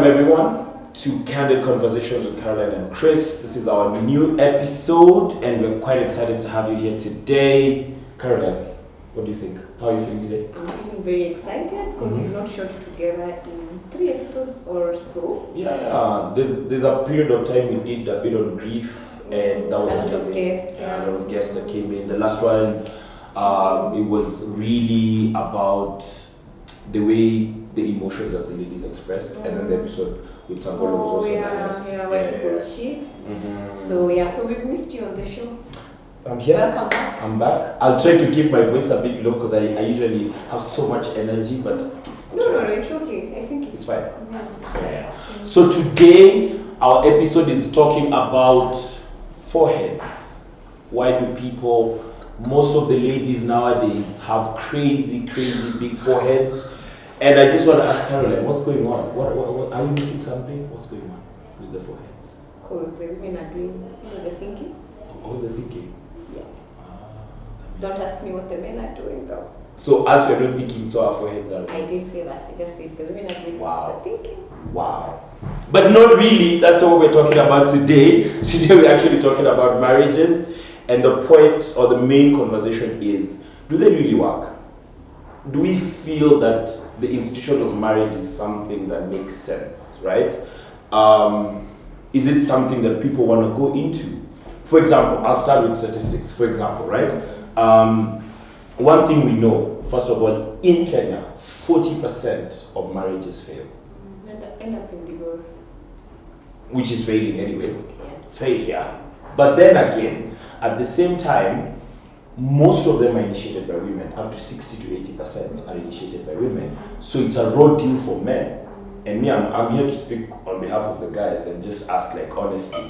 Welcome everyone to Candid Conversations with Caroline and Chris. This is our new episode and we're quite excited to have you here today. Caroline, what do you think? How are you feeling today? I'm feeling very excited because we've not shot together in 3 episodes or so. Yeah. There's a period of time we did a bit on grief and that was a lot of guests. a lot of guests that came in. The last one, it was really about the way the emotions that the ladies expressed, and then the episode with Sangolo was also nice. Where people shit. So we've missed you on the show. I'm here. Welcome back. I'm back. I'll try to keep my voice a bit low because I usually have so much energy, but no, it's okay. I think it's fine. Yeah. So today our episode is talking about foreheads. Why do people, most of the ladies nowadays, have crazy big foreheads? And I just want to ask Caroline, what's going on? What are we missing something? What's going on with the foreheads? Because the women are doing, the thinking. Oh, the thinking. Yeah. Don't ask me what the men are doing though. So as we're not thinking, so our foreheads are. I didn't say that. I just said the women are doing the thinking. Wow. But not really. That's what we're talking about today. Today we're actually talking about marriages, and the point or the main conversation is: do they really work? Do we feel that the institution of marriage is something that makes sense, right? Is it something that people want to go into? For example, I'll start with statistics, for example, right? One thing we know, first of all, in Kenya, 40% of marriages fail. End up in divorce. Which is failing anyway. Yeah. Failure. But then again, at the same time, most of them are initiated by women. Up to 60 to 80% are initiated by women. So it's a raw deal for men. And me, I'm here to speak on behalf of the guys and just ask, like, honestly,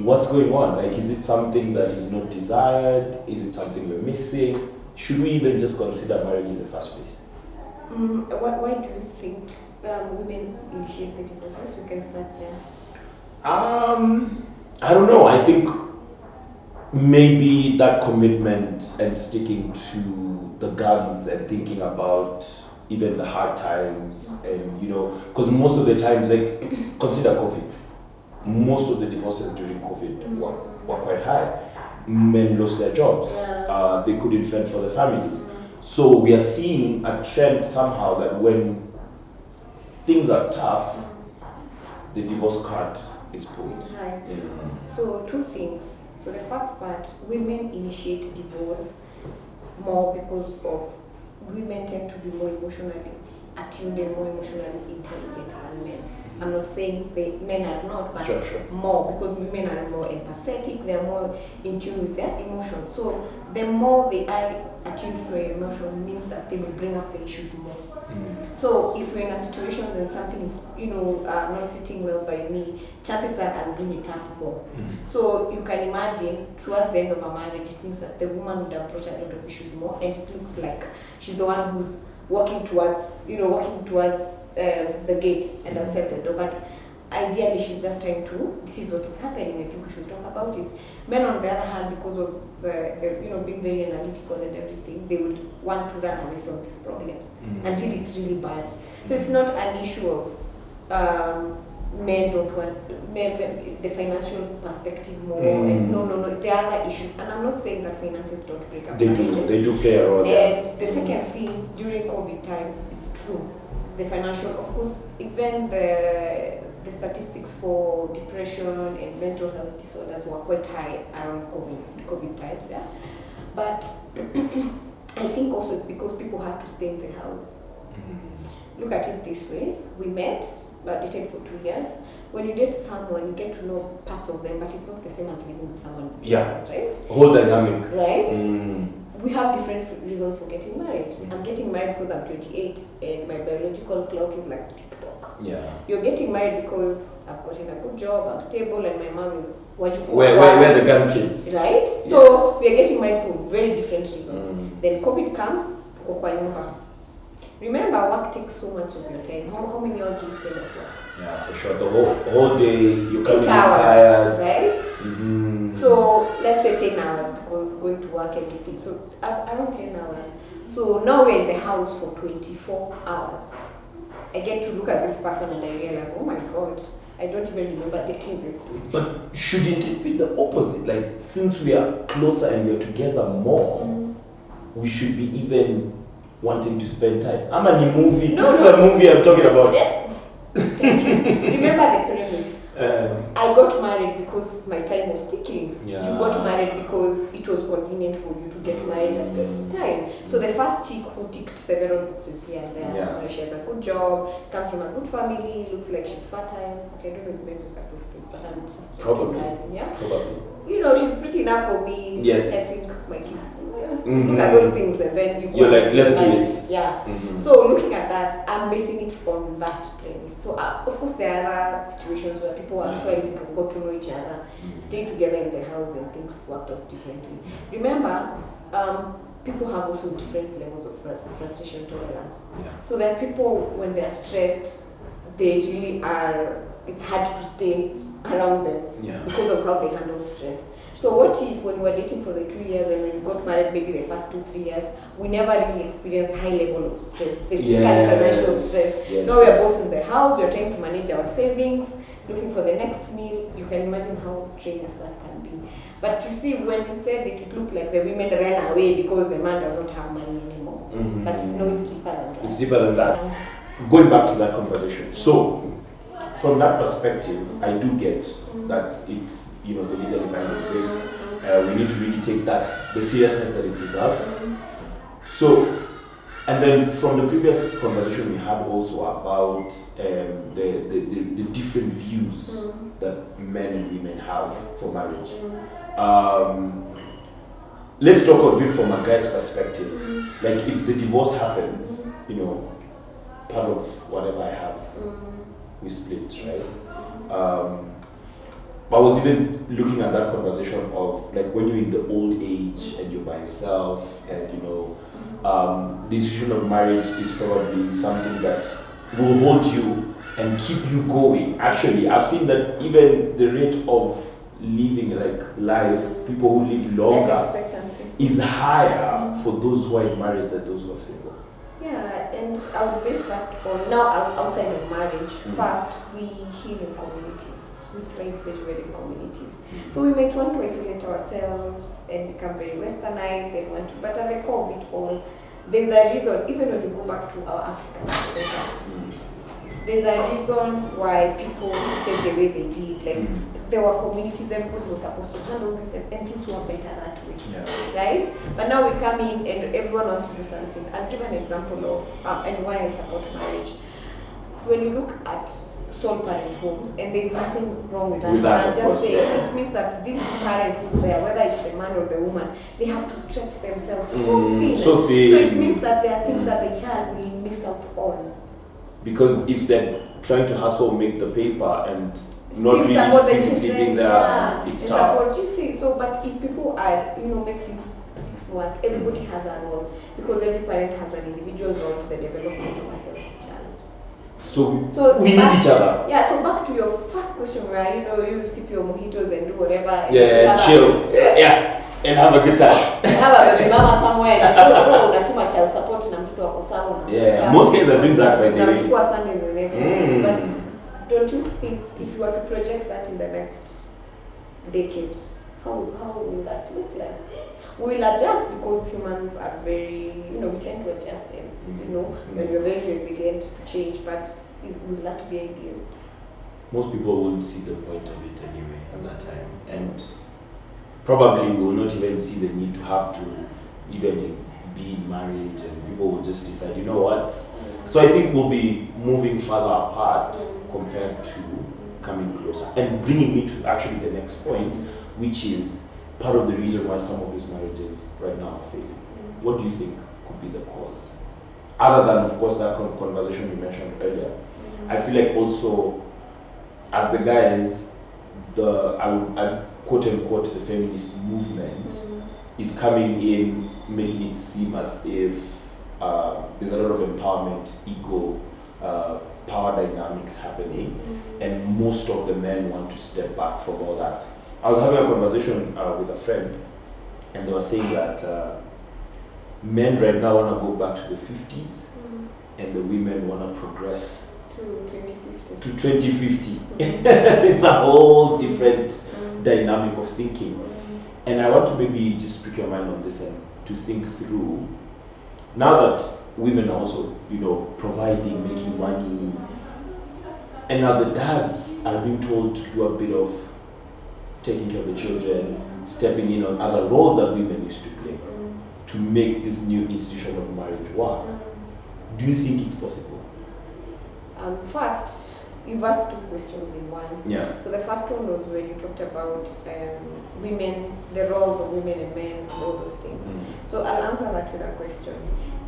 what's going on? Like, is it something that is not desired? Is it something we're missing? Should we even just consider marriage in the first place? Why do you think women initiate the divorces? We can start there. I don't know. I think maybe that commitment and sticking to the guns and thinking about even the hard times, and because most of the times, like, consider COVID. Most of the divorces during COVID were quite high. Men lost their jobs. They couldn't fend for their families. So we are seeing a trend somehow that when things are tough, the divorce card is pulled. It's high. So 2 things. So the first part, women initiate divorce more because of women tend to be more emotionally attuned and more emotionally intelligent than men. I'm not saying men are not, but Sure. more, because women are more empathetic, they're more in tune with their emotions. So the more they are attuned to their emotion means that they will bring up the issues more. So if we're in a situation and something is, not sitting well by me, chances are I'll bring it up more. So you can imagine, towards the end of a marriage, it means that the woman would approach a lot of issues more, and it looks like she's the one who's walking towards the gate and outside the door. But ideally, she's just trying to, this is what is happening, I think we should talk about it. Men, on the other hand, because of the being very analytical and everything, they would want to run away from these problems until it's really bad. So it's not an issue of men don't want the financial perspective more. And no, there are other issues. And I'm not saying that finances don't break up marriages. They do play a role. And the second thing, during COVID times, it's true. The financial, of course, even the statistics for depression and mental health disorders were quite high around COVID times, yeah. But I think also it's because people had to stay in the house. Look at it this way: we met, but dated for 2 years. When you date someone, you get to know parts of them, but it's not the same as living with someone. Right? Whole dynamic. Right. We have different reasons for getting married. I'm getting married because I'm 28 and my biological clock is like TikTok. Yeah. You're getting married because I've gotten a good job, I'm stable, and my mom is where the grandkids. Right? Yes. So we're getting married for very different reasons. Then COVID comes, remember, work takes so much of your time. How many hours do you spend at work? Yeah, for sure. The whole day you can be tired. Right? So let's say 10 hours because going to work, everything. So around 10 hours. So now we're in the house for 24 hours. I get to look at this person and I realize, oh my God, I don't even remember dating this dude. But shouldn't it be the opposite? Like, since we are closer and we are together more, we should be even wanting to spend time. I'm a new movie. No, this no. is a movie I'm talking about. Thank you. Remember the premise. I got married because my time was ticking. Yeah. You got married because it was convenient for you to get married at this time. So the first chick who ticked several boxes here and there, Yeah. she has a good job, comes from a good family, looks like she's fertile. Okay, I don't know if men look at those things, but I'm just Probably. imagine, yeah. Probably. You know, she's pretty enough for me. Yes. I think my kids. Mhm. Look at those things, and then you. You're like, let's do married. it. Yeah. Mhm. So looking at that, I'm basing it on that premise. So of course there are other situations where people actually got to know each other, stay together in the house, and things worked out differently. Remember, people have also different levels of frustration tolerance. Yeah. So there are people when they are stressed, they really are. It's hard to stay around them Yeah. because of how they handle stress. So what if when we were dating for the 2 years and when we got married maybe the first 2-3 years, we never really experienced high level of stress, specifically financial stress. Yes. Now we are both in the house, we are trying to manage our savings, looking for the next meal. You can imagine how strenuous that can be. But you see, when you said it looked like the women ran away because the man does not have money anymore. Mhm. But no, it's deeper than that. It's deeper than that. Going back to that conversation. So, from that perspective, I do get that it's, you know, the legally binding things. We need to really take that, the seriousness that it deserves. So, and then from the previous conversation we had also about the different views that men and women have for marriage. Let's talk of it from a guy's perspective. Like, if the divorce happens, you know, part of whatever I have, we split, right? I was even looking at that conversation of like when you're in the old age and you're by yourself, and you know, the institution of marriage is probably something that will hold you and keep you going. Actually, I've seen that even the rate of living like life, people who live longer, Life expectancy is higher for those who are married than those who are single. Yeah, and I would base that on now outside of marriage. First, we heal in communities. We thrive very well in communities. So we might want to isolate ourselves and become very westernized and want to, but at the core of it all, there's a reason, even when we go back to our African ancestors, there's a reason why people stayed the way they did. Like, there were communities, everybody was supposed to handle this, and things were better that way. Yeah. Right? But now we come in and everyone wants to do something. I'll give an example of and why I support marriage. When you look at sole parent homes, and there's nothing wrong with that, With that, I'm of just course, saying yeah. it means that this parent who's there, whether it's the man or the woman, they have to stretch themselves so thin. so thin. So it means that there are things that the child will miss out on. Because if they're trying to hustle, make the paper, and not Still support the really physically children, being there, yeah, it's and tough. support, you see. So, but if people are, make things work, everybody has a role, because every parent has an individual role to the development of a healthy child. So we need each other. Yeah, so back to your first question where, you sip your mojitos and do whatever. Yeah, and chill. Yeah, and have a good time. Have a baby mama somewhere and unatuma child support na mtoto wako sawa. Yeah, most guys are doing that by the way. Unachukua Sundays and everything. But don't you think if you were to project that in the next decade, how will that look like? We will adjust because humans are very, we tend to adjust and, when we're very resilient to change, but will that be ideal? Most people won't see the point of it anyway at that time. And probably will not even see the need to have to even be in marriage, and people will just decide, you know what? So I think we'll be moving further apart compared to coming closer. And bringing me to actually the next point, which is part of the reason why some of these marriages right now are failing. What do you think could be the cause? Other than, of course, that conversation you mentioned earlier. I feel like also, as the guys, I quote unquote, the feminist movement is coming in, making it seem as if there's a lot of empowerment, ego, power dynamics happening, and most of the men want to step back from all that. I was having a conversation with a friend, and they were saying that men right now want to go back to the 50s and the women want to progress to 2050. to 2050. It's a whole different dynamic of thinking. And I want to maybe just pick your mind on this and to think through, now that women are also, providing, making money, and now the dads are being told to do a bit of taking care of the children, stepping in on other roles that women used to play to make this new institution of marriage work. Do you think it's possible? First, you've asked 2 questions in one. Yeah. So the first one was when you talked about women, the roles of women and men, and all those things. So I'll answer that with a question.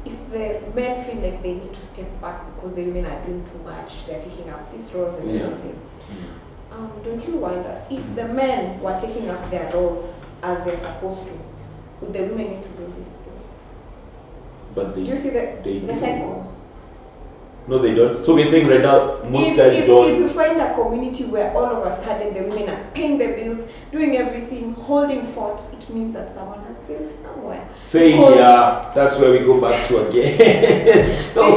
If the men feel like they need to step back because the women are doing too much, they're taking up these roles and everything, don't you wonder if the men were taking up their roles as they're supposed to, would the women need to do these things? But Do you see the do. cycle? No, they don't. So we're saying right now, most guys If don't. you find a community where all of a sudden the women are paying the bills, doing everything, holding fort, it means that someone has failed somewhere. Failure, that's where we go back to again. So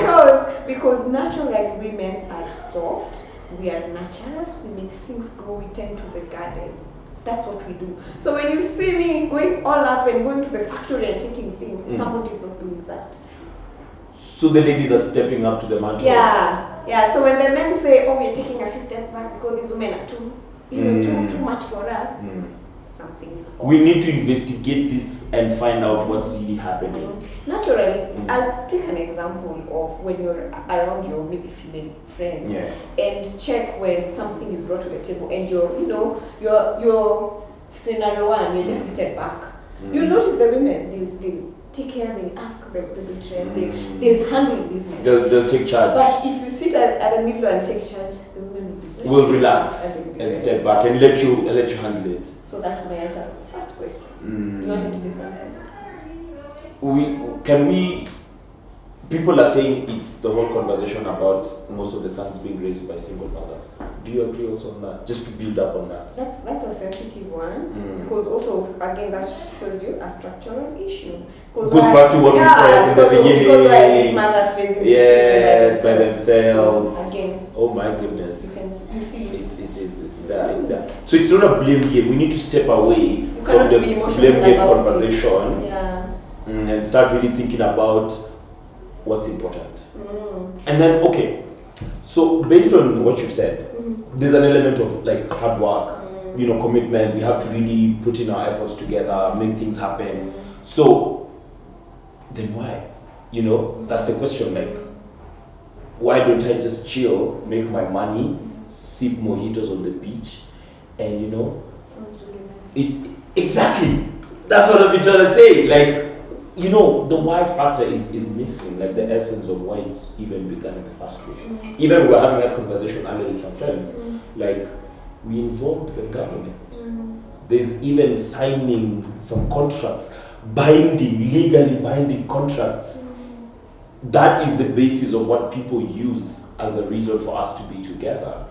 Because naturally women are soft, we are nurturers, we make things grow, we tend to the garden. That's what we do. So when you see me going all up and going to the factory and taking things, somebody's not doing that. So the ladies are stepping up to the mantle. Yeah. So when the men say, "Oh, we're taking a few steps back because these women are too much for us," something's off. We need to investigate this and find out what's really happening. Naturally, I'll take an example of when you're around your maybe female friends and check when something is brought to the table and you're scenario 1, you're just seated back. You notice the women, they take care, they ask the waitress, they'll handle business. They'll take charge. But if you sit at the middle and take charge, the women will relax and step back and let you handle it. So that's my answer. First question. You wanted to say something? People are saying it's the whole conversation about most of the sons being raised by single mothers. Do you agree also on that? Just to build up on that. That's a sensitive one because also again that shows you a structural issue. Goes back to what we said in the beginning. Because why these mothers raising these children by themselves. So again, oh my goodness. You see it. It's there. So it's not a blame game. We need to step away from the blame game conversation and start really thinking about what's important. And then, okay, so based on what you've said, there's an element of like hard work, commitment. We have to really put in our efforts together, make things happen. So then why? That's the question. Like, why don't I just chill, make my money, sip mojitos on the beach, and Sounds really nice. Exactly. That's what I've been trying to say. Like, the why factor is missing, like the essence of why it's even began in the first place. Even we were having that conversation earlier with some friends, like we involved the government. There's even signing some contracts, legally binding contracts. That is the basis of what people use as a reason for us to be together.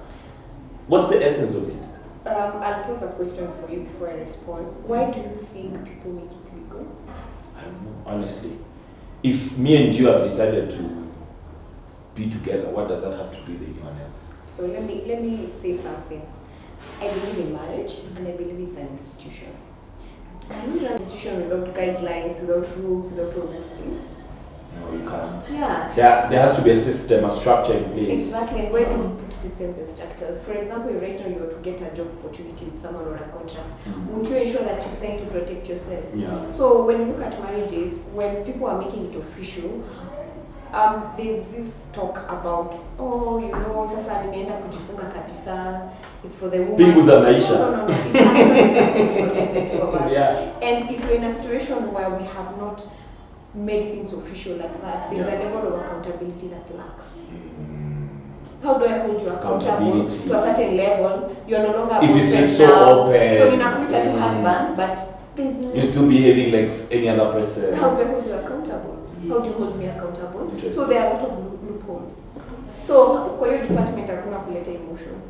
What's the essence of it? I'll pose a question for you before I respond. Why do you think people make it legal? I don't know, honestly. If me and you have decided to be together, what does that have to do with anyone else? So let me say something. I believe in marriage and I believe it's an institution. Can we run an institution without guidelines, without rules, without all those things? No, you can't. Yeah. There has to be a system, a structure in place. Exactly, and where do we put systems and structures? For example, right now you are to get a job opportunity with someone or a contract. Won't you ensure that you sign to protect yourself? Yeah. So when you look at marriages, when people are making it official, there's this talk about, sasa nimeenda kujifunga kabisa, it's for the woman. Pingu za maisha. No. It actually is supposed to protect the two of us. Yeah. And if we're in a situation where we have not made things official like that, there's a level of accountability that lacks. How do I hold you accountable to a certain level? You're no longer if it's just so open. So ninakuita to husband, but there's no. You're still behaving like any other person. How do I hold you accountable? How do you hold me accountable? So there are a lot of loopholes. So kwa hiyo department hakuna kuleta emotions.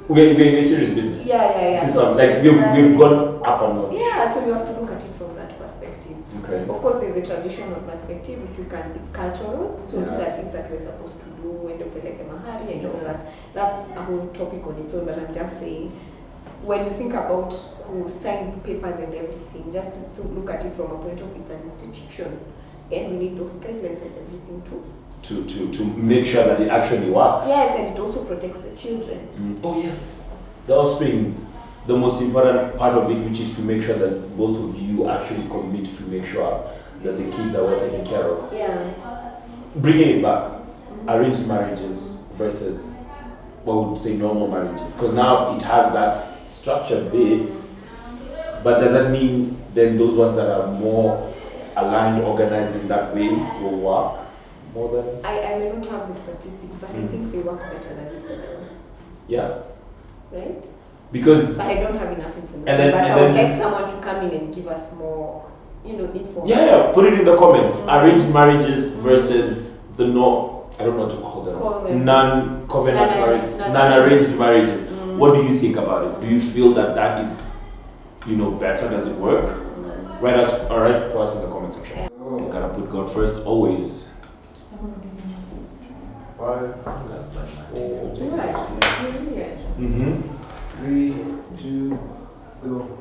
We're serious business. Yeah. System. So, like we've gone up and up. Yeah, so you have to look at it from that perspective. Okay. Of course, there's a traditional perspective which it's cultural. So these are things that we're supposed to do and like a mahari and all that. That's a whole topic on its own. But I'm just saying, when you think about who signed papers and everything, just to look at it from a point of it's an institution, and we need those guidelines and everything too. To make sure that it actually works. Yes, and it also protects the children. Oh yes, the offsprings. The most important part of it, which is to make sure that both of you actually commit to make sure that the kids are well taken care of. Yeah. Bringing it back, arranged marriages versus what we would say normal marriages, because now it has that structured bit, but does that mean then those ones that are more aligned, organized in that way will work more than? I may not have the statistics, but I think they work better than this other one. Yeah. Right? Because but I don't have enough information. Then, but I would like someone to come in and give us more, info. Yeah, put it in the comments. Arranged marriages versus the I don't know what to call them. Non-covenant marriages, non-arranged marriages. What do you think about it? Do you feel that is, better? Does it work? Write for us in the comment section. You gotta put God first always. 5, 4, 3, 2, go.